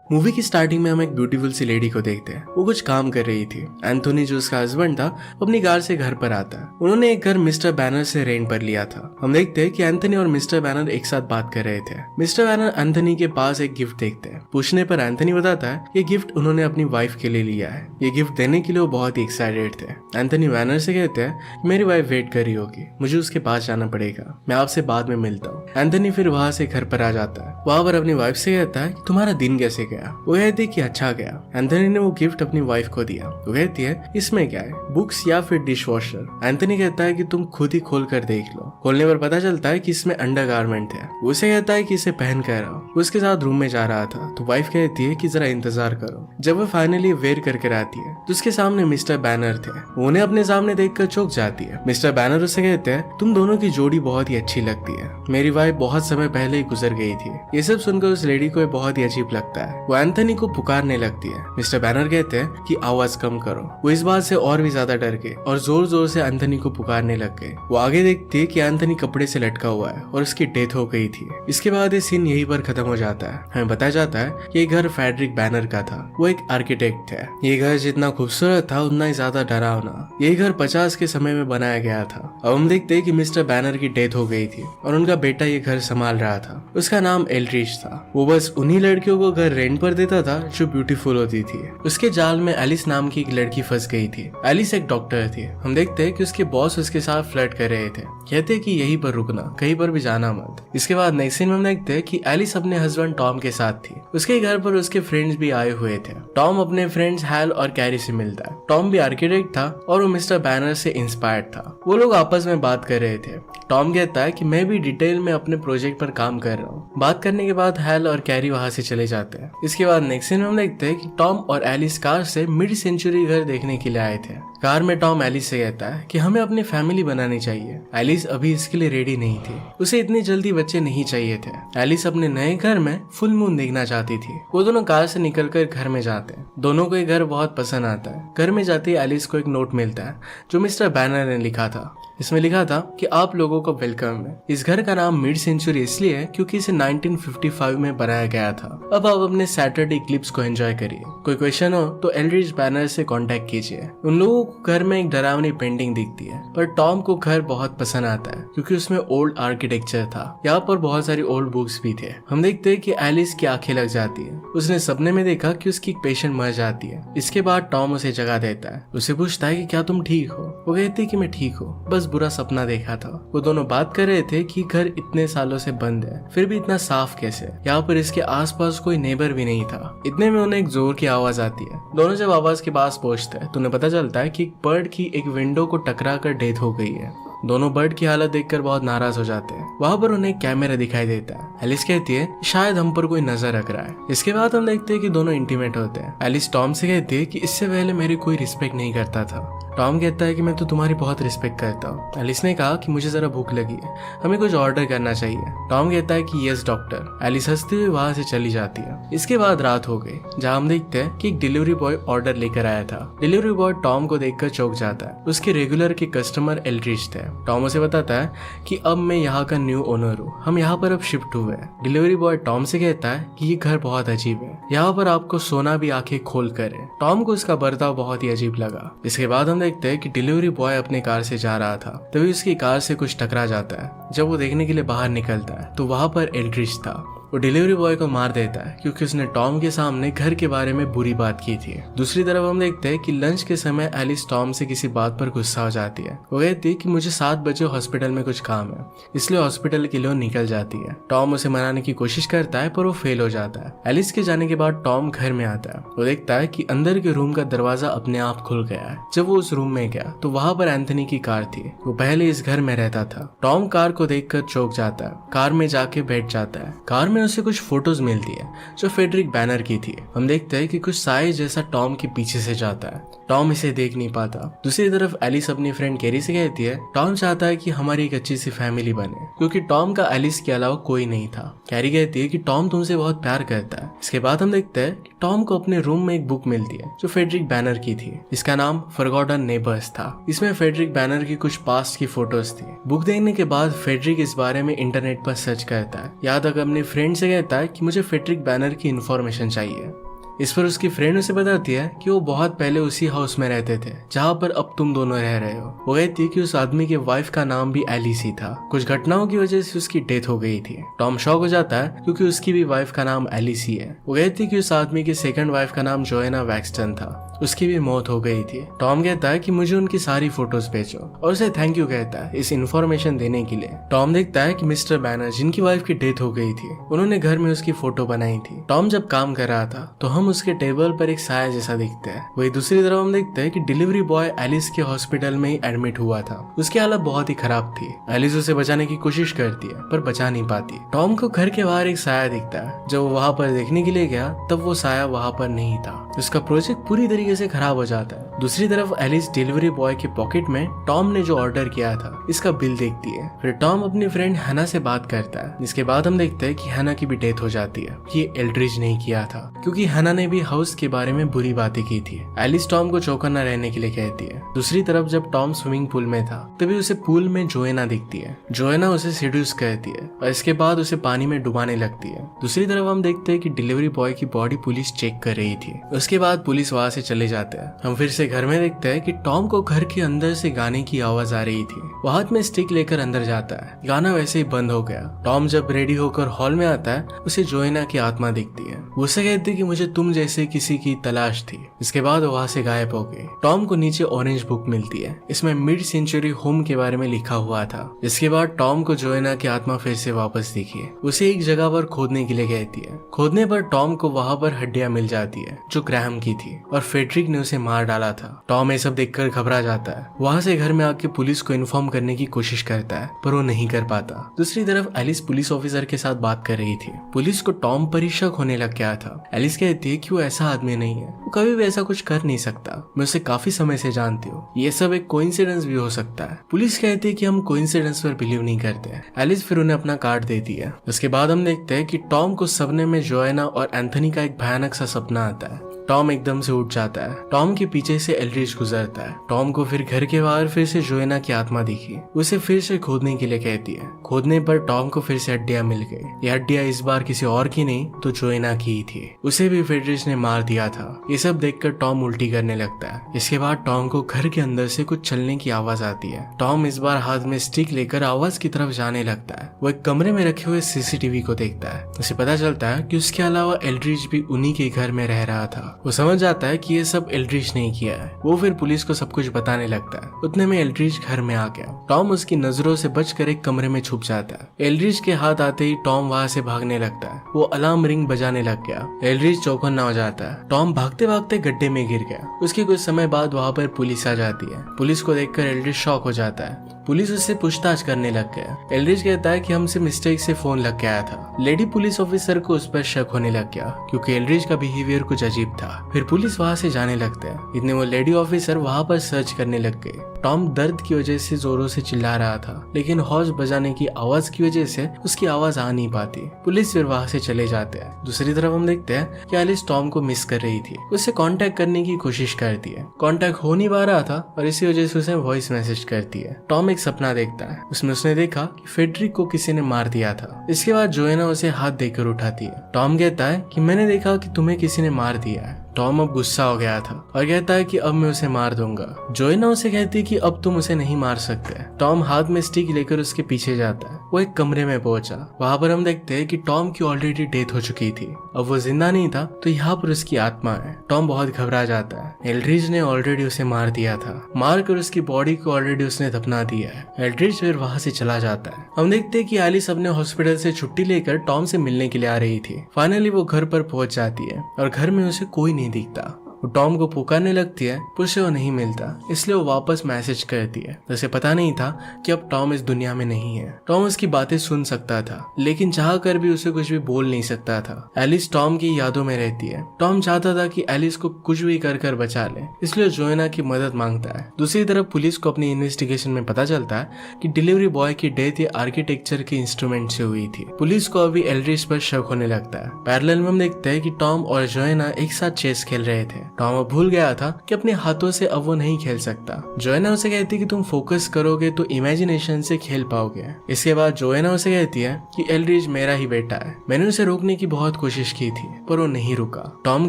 Movie की starting में हम एक ब्यूटीफुल सी लेडी को देखते हैं। वो कुछ काम कर रही थी। एंथोनी जो उसका हस्बैंड था अपनी कार से घर पर आता है। उन्होंने एक घर मिस्टर बैनर से रेंट पर लिया था। हम देखते हैं कि एंथोनी और मिस्टर बैनर एक साथ बात कर रहे थे। मिस्टर बैनर एंथोनी के पास एक गिफ्ट देखते हैं। पूछने पर एंथोनी बताता है ये गिफ्ट उन्होंने अपनी वाइफ के लिए लिया है। ये गिफ्ट देने के लिए वो बहुत ही एक्साइटेड थे। एंथोनी बैनर से कहते हैं मेरी वाइफ वेट कर रही होगी, मुझे उसके पास जाना पड़ेगा, मैं आपसे बाद में मिलता हूँ। एंथोनी फिर वहां से घर पर आ जाता है। वहां पर अपनी वाइफ से कहता है तुम्हारा दिन कैसे गया। वो कहती है कि अच्छा गया। एंथोनी ने वो गिफ्ट अपनी वाइफ को दिया। वो कहती है इसमें क्या है, बुक्स या फिर डिश वॉशर। एंथोनी कहता है कि तुम खुद ही खोल कर देख लो। खोलने पर पता चलता है कि इसमें अंडरगारमेंट है। वो उसे कहता है कि इसे पहन कर आओ। वो उसके साथ रूम में जा रहा था तो वाइफ कहती है कि जरा इंतजार करो। जब वो फाइनली वेयर करके आती है तो उसके सामने मिस्टर बैनर थे। वो उन्हें अपने सामने देखकर चौंक जाती है। मिस्टर बैनर उसे कहते हैं तुम दोनों की जोड़ी बहुत ही अच्छी लगती है, मेरी वाइफ बहुत समय पहले ही गुजर गई थी। ये सब सुनकर उस लेडी को बहुत ही अजीब लगता है। वो एंथोनी को पुकारने लगती है। मिस्टर बैनर कहते हैं कि आवाज कम करो। वो इस बात से और भी ज्यादा डर गए और जोर जोर से एंथोनी को पुकारने लग गए। वो आगे देखती है कि एंथोनी कपड़े से लटका हुआ है और उसकी डेथ हो गई थी। इसके बाद ये सीन यहीं पर खत्म हो जाता है। हमें बताया जाता है कि ये घर फ्रेडरिक बैनर का था। वो एक आर्किटेक्ट थे। ये घर जितना खूबसूरत था उतना ही ज्यादा डरावना। ये घर 50 के समय में बनाया गया था। अब हम देखते हैं कि मिस्टर बैनर की डेथ हो गई थी और उनका बेटा ये घर संभाल रहा था। उसका नाम एल्ड्रिच था। वो बस उन्हीं लड़कियों को घर रेंट पर देता था जो ब्यूटीफुल होती थी। उसके जाल में एलिस नाम की एक लड़की फंस गई थी। एलिस एक डॉक्टर थी। हम देखते हैं कि उसके बॉस उसके साथ फ्लर्ट कर रहे थे। कहते हैं कि यहीं पर रुकना, कहीं पर भी जाना मत। इसके बाद नेक्स्ट सीन में हम देखते हैं कि एलिस अपने हस्बैंड टॉम के साथ थी। उसके घर पर उसके फ्रेंड्स भी आए हुए थे। टॉम अपने फ्रेंड्स हैल और कैरी से मिलता है। टॉम भी आर्किटेक्ट था और वो मिस्टर बैनर से इंस्पायर्ड था। वो लोग आपस में बात कर रहे थे। टॉम कहता है कि मैं भी डिटेल में अपने प्रोजेक्ट पर काम कर रहा हूँ। बात करने के बाद हैल और कैरी वहां से चले जाते हैं। इसके बाद नेक्स्ट सीन में हम देखते हैं कि टॉम और एलिस कार से मिड सेंचुरी घर देखने के लिए आए थे। कार में टॉम एलिस से कहता है कि हमें अपनी फैमिली बनानी चाहिए। एलिस अभी इसके लिए रेडी नहीं थी। उसे इतनी जल्दी बच्चे नहीं चाहिए थे। एलिस अपने नए घर में फुल मून देखना चाहती थी। वो दोनों कार से निकलकर घर में जाते हैं। दोनों को ये घर बहुत पसंद आता है। घर में जाते ही एलिस को एक नोट मिलता है जो मिस्टर बैनर ने लिखा था। इसमें लिखा था कि आप लोगों को वेलकम है। इस घर का नाम मिड सेंचुरी इसलिए है क्योंकि इसे 1955 में बनाया गया था। अब आप अपने सैटरडे क्लिप्स को एंजॉय करिए। कोई क्वेश्चन हो तो एल्ड्रिच बैनर से कांटेक्ट कीजिए। उन लोगों को घर में एक डरावनी पेंटिंग दिखती है पर टॉम को घर बहुत पसंद आता है क्योंकि उसमें ओल्ड आर्किटेक्चर था। यहाँ पर बहुत सारी ओल्ड बुक्स भी थे। हम देखते हैं कि एलिस की आंखें लग जाती है। उसने सपने में देखा कि उसकी पेशेंट मर जाती है। इसके बाद टॉम उसे जगा देता है। उसे पूछता है कि क्या तुम ठीक हो। वो कहती है कि मैं ठीक हूँ, बस बुरा सपना देखा था। वो दोनों बात कर रहे थे कि घर इतने सालों से बंद है फिर भी इतना साफ कैसे। यहाँ पर इसके आसपास कोई नेबर भी नहीं था। इतने में उन्हें एक जोर की आवाज आती है। दोनों जब आवाज के पास पहुंचते हैं तो उन्हें पता चलता है कि एक बर्ड की एक विंडो को टकरा कर डेथ हो गई है। दोनों बर्ड की हालत देखकर बहुत नाराज हो जाते हैं। वहाँ पर उन्हें कैमरा दिखाई देता है। एलिस कहती है शायद हम पर कोई नजर रख रहा है। इसके बाद हम देखते हैं कि दोनों इंटीमेट होते हैं। एलिस टॉम से कहती है कि इससे पहले मेरी कोई रिस्पेक्ट नहीं करता था। टॉम कहता है कि मैं तो तुम्हारी बहुत रिस्पेक्ट करता हूँ। एलिस ने कहा कि मुझे जरा भूख लगी है, हमें कुछ ऑर्डर करना चाहिए। टॉम कहता है कि यस डॉक्टर। एलिस हंसते हुए वहां से चली जाती है। इसके बाद रात हो गई जहाँ हम देखते हैं कि एक डिलीवरी बॉय ऑर्डर लेकर आया था। डिलीवरी बॉय टॉम को देखकर चौंक जाता है। उसके रेगुलर के कस्टमर एल्ड्रिच थे। टॉम उसे बताता है कि अब मैं यहाँ का न्यू ओनर हूँ, हम यहाँ पर अब शिफ्ट हुए हैं। डिलीवरी बॉय टॉम से कहता है कि ये घर बहुत अजीब है, यहाँ पर आपको सोना भी आंखें खोल कर है। टॉम को उसका बर्ताव बहुत ही अजीब लगा। इसके बाद हम देखते हैं कि डिलीवरी बॉय अपने कार से जा रहा था। तभी उसकी कार से कुछ टकरा जाता है। जब वो देखने के लिए बाहर निकलता है तो वहां पर एल्ड्रिच था। वो डिलीवरी बॉय को मार देता है क्योंकि उसने टॉम के सामने घर के बारे में बुरी बात की थी। दूसरी तरफ हम देखते हैं कि लंच के समय एलिस टॉम से किसी बात पर गुस्सा हो जाती है। वो कहती है कि मुझे 7 बजे हॉस्पिटल में कुछ काम है, इसलिए हॉस्पिटल के लिए निकल जाती है। टॉम उसे मनाने की कोशिश करता है पर वो फेल हो जाता है। एलिस के जाने के बाद टॉम घर में आता है। वो देखता है कि अंदर के रूम का दरवाजा अपने आप खुल गया है। जब वो उस रूम में गया तो वहां पर एंथोनी की कार थी। वो पहले इस घर में रहता था। टॉम कार को देखकर चौंक जाता है। कार में जाके बैठ जाता है। कार में उसे कुछ फोटोज मिलती है जो फ्रेडरिक बैनर की थी। हम देखते हैं कि कुछ साए जैसा टॉम के पीछे से जाता है। टॉम इसे देख नहीं पाता। दूसरी तरफ एलिस अपनी फ्रेंड कैरी से कहती है टॉम चाहता है कि हमारी एक अच्छी सी फैमिली बने क्योंकि टॉम का एलिस के अलावा कोई नहीं था। कैरी कहती है कि टॉम तुमसे बहुत प्यार करता है। इसके बाद हम देखते हैं कि टॉम को अपने रूम में एक बुक मिलती है जो फ्रेडरिक बैनर की थी। इसका नाम फॉरगॉटन नेबर्स था। इसमें फ्रेडरिक बैनर की कुछ पास्ट की फोटोज थी। बुक देखने के बाद फ्रेडरिक इस बारे में इंटरनेट पर सर्च करता है। यहाँ तक अपने फ्रेंड फ्रेंड से कहता है कि मुझे फ्रेडरिक बैनर की इन्फॉर्मेशन चाहिए। इस पर उसकी फ्रेंड उसे बताती है कि वो बहुत पहले उसी हाउस में रहते थे जहाँ पर अब तुम दोनों रह रहे हो। वो कहती है कि उस आदमी के वाइफ का नाम भी एलिस ही था। कुछ घटनाओं की वजह से उसकी डेथ हो गई थी। टॉम शॉक हो जाता है क्योंकि उसकी भी वाइफ का नाम एलिस ही है। वो कहती है कि उस आदमी की सेकंड वाइफ का नाम जोएना वैक्सटन था, उसकी भी मौत हो गई थी। टॉम कहता है कि मुझे उनकी सारी फोटोज भेजो और उसे थैंक यू कहता है इस इन्फॉर्मेशन देने के लिए। टॉम देखता है कि मिस्टर बैनर जिनकी वाइफ की डेथ हो गई थी उन्होंने घर में उसकी फोटो बनाई थी। टॉम जब काम कर रहा था तो हम उसके टेबल पर एक साया जैसा दिखता है। वही दूसरी तरफ हम देखते हैं कि डिलीवरी बॉय एलिस के हॉस्पिटल में ही एडमिट हुआ था। उसकी हालत बहुत ही खराब थी। एलिस उसे बचाने की कोशिश करती है पर बचा नहीं पाती। टॉम को घर के बाहर एक साया दिखता है। जब वो वहाँ पर देखने के लिए गया तब वो साया वहाँ पर नहीं था। उसका प्रोजेक्ट पूरी तरीके से खराब हो जाता है। दूसरी तरफ एलिस डिलीवरी बॉय के पॉकेट में टॉम ने जो ऑर्डर किया था इसका बिल देखती है। फिर टॉम अपनी फ्रेंड हैना से बात करता है, जिसके बाद हम देखते हैं कि हैना की भी डेथ हो जाती है। ये एल्ड्रिज नहीं किया था क्योंकि हैना ने भी हाउस के बारे में बुरी बातें की थी। एलिस टॉम को चौकन्ना रहने के लिए कहती है। दूसरी तरफ जब टॉम स्विमिंग पूल में था तभी उसे पूल में जोएना दिखती है। जोएना उसे सेड्यूस करती है और इसके बाद उसे पानी में डुबाने लगती है। दूसरी तरफ हम देखते हैं कि डिलीवरी बॉय की बॉडी पुलिस चेक कर रही थी। उसके बाद पुलिस वहां से चले जाते हैं। हम फिर से घर में देखते हैं कि टॉम को घर के अंदर से गाने की आवाज आ रही थी। वो हाथ में स्टिक लेकर अंदर जाता है। गाना वैसे ही बंद हो गया। टॉम जब रेडी होकर हॉल में आता है उसे जोएना की आत्मा दिखती है। वो उसे कहती है कि मुझे तुम जैसे किसी की तलाश थी। इसके बाद वो वहां से गायब हो गई। टॉम को नीचे ऑरेंज बुक मिलती है। इसमें मिड सेंचुरी होम के बारे में लिखा हुआ था। इसके बाद टॉम को जोएना की आत्मा फिर से वापस दिखी। उसे एक जगह पर खोदने के लिए कहती है। खोदने पर टॉम को वहां पर हड्डियां मिल जाती है जो ग्राहम की थी और फ्रेडरिक ने उसे मार डाला था। टॉम ये सब देखकर घबरा जाता है। वहां से घर में आके पुलिस को इन्फॉर्म करने की कोशिश करता है पर वो नहीं कर पाता। दूसरी तरफ एलिस पुलिस ऑफिसर के साथ बात कर रही थी। पुलिस को टॉम पर ही शक होने लग गया था। एलिस कहती है कि वो ऐसा आदमी नहीं है, वो कभी भी ऐसा कुछ कर नहीं सकता। मैं उसे काफी समय से जानती हूँ, ये सब एक कोइंसिडेंस भी हो सकता है। पुलिस कहती है कि हम कोइंसिडेंस पर बिलीव नहीं करते। एलिस फिर उन्हें अपना कार्ड देती है। उसके बाद हम देखते हैं कि टॉम को सपने में जोएना और एंथनी का एक भयानक सा सपना आता है। टॉम एकदम से उठ जाता है। टॉम के पीछे से एल्ड्रिज गुजरता है। टॉम को फिर घर के बाहर फिर से जोएना की आत्मा दिखी। उसे फिर से खोदने के लिए कहती है। खोदने पर टॉम को फिर से हड्डियां मिल गई। ये हड्डियां इस बार किसी और की नहीं तो जोएना की ही थी। उसे भी फ्रेडरिक ने मार दिया था। ये सब देखकर टॉम उल्टी करने लगता है। इसके बाद टॉम को घर के अंदर से कुछ चलने की आवाज आती है। टॉम इस बार हाथ में स्टिक लेकर आवाज की तरफ जाने लगता है। वो एक कमरे में रखे हुए सीसीटीवी को देखता है। उसे पता चलता है कि उसके अलावा एल्ड्रिज भी उन्हीं के घर में रह रहा था। वो समझ जाता है कि ये सब एल्ड्रिज ने किया है। वो फिर पुलिस को सब कुछ बताने लगता है। उतने में एल्ड्रिज घर में आ गया। टॉम उसकी नजरों से बचकर एक कमरे में छुप जाता है। एल्ड्रिज के हाथ आते ही टॉम वहां से भागने लगता है। वो अलार्म रिंग बजाने लग गया। एल्ड्रिज चौकन्ना हो जाता है। टॉम भागते भागते गड्ढे में गिर गया। उसके कुछ समय बाद वहां पर पुलिस आ जाती है। पुलिस को देखकर एल्ड्रिज शॉक हो जाता है। पुलिस उससे पूछताछ करने लग गया। एल्ड्रिज कहता है कि हमसे मिस्टेक से फोन लग गया था। लेडी पुलिस ऑफिसर को उस पर शक होने लग गया क्योंकि एल्ड्रिज का बिहेवियर कुछ अजीब था। फिर पुलिस वहां से जाने लगता है। इतने वो लेडी ऑफिसर वहां पर सर्च करने लग गए। टॉम दर्द की वजह से जोरों से चिल्ला रहा था लेकिन हॉर्स बजाने की आवाज की वजह से उसकी आवाज आ नहीं पाती। पुलिस फिर वहां से चले जाते हैं। दूसरी तरफ हम देखते हैं कि एलिस टॉम को मिस कर रही थी। उससे कांटेक्ट करने की कोशिश करती है। कांटेक्ट हो नहीं पा रहा था और इसी वजह से उसे वॉइस मैसेज करती है। टॉम एक सपना देखता है। उसमें उसने देखा कि फ्रेडरिक को किसी ने मार दिया था। इसके बाद जोएना उसे हाथ देकर उठाती है। टॉम कहता है कि मैंने देखा कि तुम्हें किसी ने मार दिया है। टॉम अब गुस्सा हो गया था और कहता है कि अब मैं उसे मार दूंगा। जोएना उसे कहती है कि अब तुम उसे नहीं मार सकते। टॉम हाथ में स्टिक लेकर उसके पीछे जाता है। वो एक कमरे में पहुंचा। वहां पर हम देखते हैं कि टॉम की ऑलरेडी डेथ हो चुकी थी। अब वो जिंदा नहीं था तो यहाँ पर उसकी आत्मा है। टॉम बहुत घबरा जाता है। एल्ड्रिज ने ऑलरेडी उसे मार दिया था। मार कर उसकी बॉडी को ऑलरेडी उसने दफना दिया है। एल्ड्रिज फिर वहां से चला जाता है। हम देखते हैं कि एलिस अपने हॉस्पिटल से छुट्टी लेकर टॉम से मिलने के लिए आ रही थी। फाइनली वो घर पर पहुंच जाती है और घर में उसे कोई नहीं दिखता। वो टॉम को पुकारने लगती है पर उसे वो नहीं मिलता, इसलिए वो वापस मैसेज करती है। उसे पता नहीं था कि अब टॉम इस दुनिया में नहीं है। टॉम उसकी बातें सुन सकता था लेकिन चाह कर भी उसे कुछ भी बोल नहीं सकता था। एलिस टॉम की यादों में रहती है। टॉम चाहता था कि एलिस को कुछ भी कर बचा ले, इसलिए जोएना की मदद मांगता है। दूसरी तरफ पुलिस को अपनी इन्वेस्टिगेशन में पता चलता है कि डिलीवरी बॉय की डेथ ये आर्किटेक्चर के इंस्ट्रूमेंट से हुई थी। पुलिस को अभी एल्ड्रिज पर शक होने लगता है। पैरेलल में हम देखते हैं कि टॉम और जोएना एक साथ चेस खेल रहे थे। टॉम अब भूल गया था कि अपने हाथों से अब वो नहीं खेल सकता। जोएना उसे कहती है कि तुम फोकस करोगे तो इमेजिनेशन से खेल पाओगे। इसके बाद जोएना उसे कहती है कि एल्ड्रिच मेरा ही बेटा है, मैंने उसे रोकने की बहुत कोशिश की थी पर वो नहीं रुका। टॉम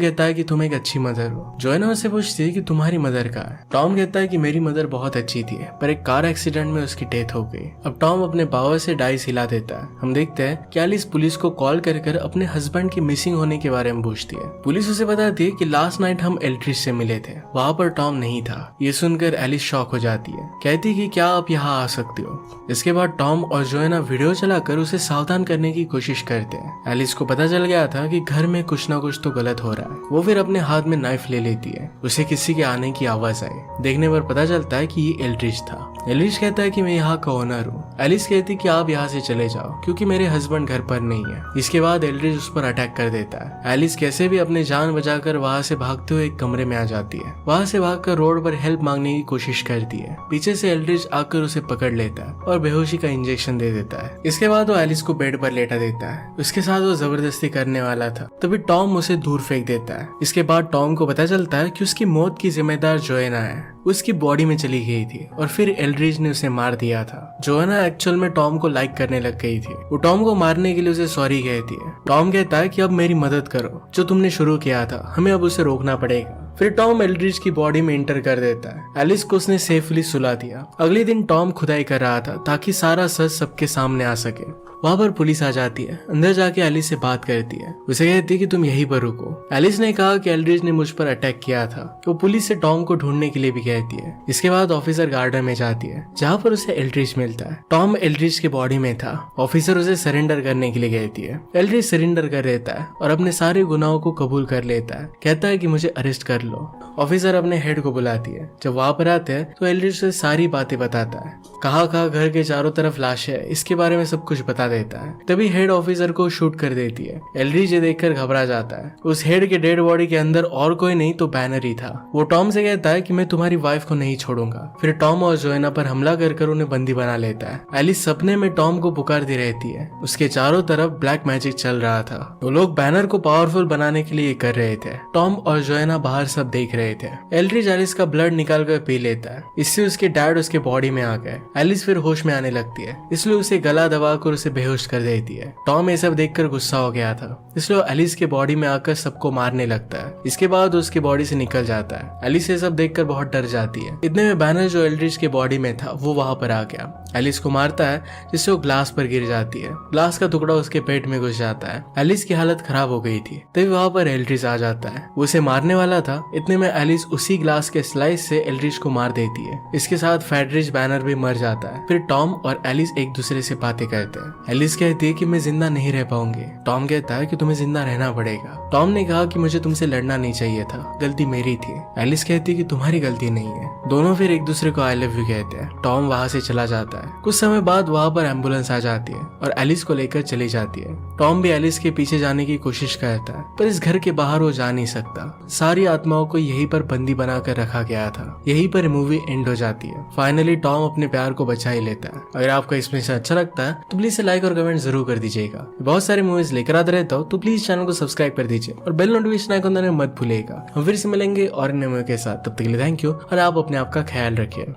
कहता है कि तुम एक अच्छी मदर हो। जोएना उसे पूछती है कि तुम्हारी मदर कहाँ है। टॉम कहता है कि मेरी मदर बहुत अच्छी थी पर एक कार एक्सीडेंट में उसकी डेथ हो गई। अब टॉम अपने पावर से डाइस हिला देता है। हम देखते हैं कि एलिस पुलिस को कॉल कर अपने हस्बैंड के मिसिंग होने के बारे में पूछती है। पुलिस उसे बताती है कि लास्ट नाइट हम एल्ड्रिच से मिले थे, वहाँ पर टॉम नहीं था। ये सुनकर एलिस शॉक हो जाती है, कहती कि क्या आप यहाँ आ सकते हो। इसके बाद टॉम और जोएना वीडियो चलाकर उसे सावधान करने की कोशिश करते हैं। एलिस को पता चल गया था कि घर में कुछ ना कुछ तो गलत हो रहा है। वो फिर अपने हाथ में नाइफ ले लेती है। उसे किसी के आने की आवाज आई। देखने पर पता चलता है कि ये एल्ड्रिच था। एल्ड्रिच कहता है कि मैं यहाँ का ओनर हूँ। एलिस कहती कि आप यहाँ से चले जाओ क्योंकि मेरे हस्बैंड घर पर नहीं है। इसके बाद एल्ड्रिच उस पर अटैक कर देता है। एलिस कैसे भी अपनी जान बचाकर वहाँ से भागते हुए एक कमरे में आ जाती है। वहाँ से भागकर रोड पर हेल्प मांगने की कोशिश करती है। पीछे से एल्ड्रिच आकर उसे पकड़ लेता है और बेहोशी का इंजेक्शन दे देता है। इसके बाद वो एलिस को बेड पर लेटा देता है। उसके साथ वो जबरदस्ती करने वाला था, तभी टॉम उसे दूर फेंक देता है। इसके बाद टॉम को पता चलता है कि उसकी मौत की जिम्मेदार जोएना है। उसकी बॉडी में चली गई थी और फिर एल्ड्रिच ने उसे मार दिया था। जोएना एक्चुअल में टॉम को लाइक करने लग गई थी। वो टॉम को मारने के लिए उसे सॉरी कहती है। टॉम कहता है कि अब मेरी मदद करो, जो तुमने शुरू किया था हमें अब उसे रोकना पड़ेगा। फिर टॉम एल्ड्रिच की बॉडी में इंटर कर देता है। एलिस को उसने सेफली सुला दिया। अगले दिन टॉम खुदाई कर रहा था ताकि सारा सच सबके सामने आ सके। वहाँ पर पुलिस आ जाती है। अंदर जाके एलिस से बात करती है। उसे कहती है कि तुम यहीं पर रुको। एलिस ने कहा कि एल्ड्रिच ने मुझ पर अटैक किया था। वो पुलिस से टॉम को ढूंढने के लिए भी कहती है। इसके बाद ऑफिसर गार्डन में जाती है जहाँ पर उसे एल्ड्रिच मिलता है। टॉम एल्ड्रिच की बॉडी में था। ऑफिसर उसे सरेंडर करने के लिए कहती है। एल्ड्रिच सरेंडर कर देता है और अपने सारे गुनाहों को कबूल कर लेता है। कहता है कि मुझे अरेस्ट कर लो। ऑफिसर अपने हेड को बुलाती है। जब वहाँ पर आते हैं तो एल्ड्रिच उसे सारी बातें बताता है। कहाँ घर के चारों तरफ लाशें है, इसके बारे में सब कुछ बता देता है। तभी हेड ऑफिसर को शूट कर देती है। एल्ड्रिच ये देखकर घबरा जाता है। उस हेड के डेड बॉडी के अंदर और कोई नहीं तो बैनर ही था। वो टॉम से कहता है कि मैं तुम्हारी वाइफ को नहीं छोड़ूंगा। फिर टॉम और जोएना पर हमला कर उन्हें बंदी बना लेता है। एलिस सपने में टॉम को पुकारती रहती है। उसके चारों तरफ ब्लैक मैजिक चल रहा था। वो लोग बैनर को पावरफुल बनाने के लिए कर रहे थे। टॉम और जोएना बाहर सब देख रहे थे। एल्ड्रिच एलिस का ब्लड निकाल कर पी लेता है। इससे उसके डैड उसके बॉडी में आ गए। एलिस फिर होश में आने लगती है, इसलिए उसे गला दबाकर उसे बेहोश कर देती है। टॉम ये सब देखकर गुस्सा हो गया था, इसलिए एलिस के बॉडी में आकर सबको मारने लगता है। इसके बाद उसकी बॉडी से निकल जाता है। एलिस ये सब देखकर बहुत डर जाती है। इतने में बैनर जो एल्ड्रिच के बॉडी में था वो वहां पर आ गया। एलिस को मारता है जिससे वो ग्लास पर गिर जाती है। ग्लास का टुकड़ा उसके पेट में घुस जाता है। एलिस की हालत खराब हो गई थी। तभी वहां पर एल्ड्रिच आ जाता है। वो उसे मारने वाला था। इतने में एलिस उसी ग्लास के स्लाइस से एल्ड्रिच को मार देती है। इसके साथ फेडरिच बैनर भी मर जाता है। फिर टॉम और एलिस एक दूसरे से बातें करते हैं। एलिस कहती है कि मैं जिंदा नहीं रह पाऊंगी। टॉम कहता है कि तुम्हें जिंदा रहना पड़ेगा। टॉम ने कहा कि मुझे तुमसे लड़ना नहीं चाहिए था, गलती मेरी थी। एलिस कहती है कि तुम्हारी गलती नहीं है। दोनों फिर एक दूसरे को आई लव यू कहते हैं। टॉम वहां से चला जाता है। कुछ समय बाद वहां पर एम्बुलेंस आ जाती है और एलिस को लेकर चली जाती है। टॉम भी एलिस के पीछे जाने की कोशिश करता है, पर इस घर के बाहर वो जा नहीं सकता। सारी आत्माओं को यहीं पर बंदी बनाकर रखा गया था। यहीं पर मूवी एंड हो जाती है। फाइनली टॉम अपने प्यार को बचा ही लेता है। अगर आपको इसमें से अच्छा लगता है तो प्लीज लाइक और कमेंट जरूर कर दीजिएगा। बहुत सारे मूवीज लेकर आते रहता हूँ, तो प्लीज चैनल को सब्सक्राइब कर दीजिए और बेल नोटिफिकेशन आइकन दबाना मत भूलिएगा। हम फिर से मिलेंगे और नए मूवी के साथ। तब तक के लिए थैंक यू और आप अपने आप का ख्याल रखिए।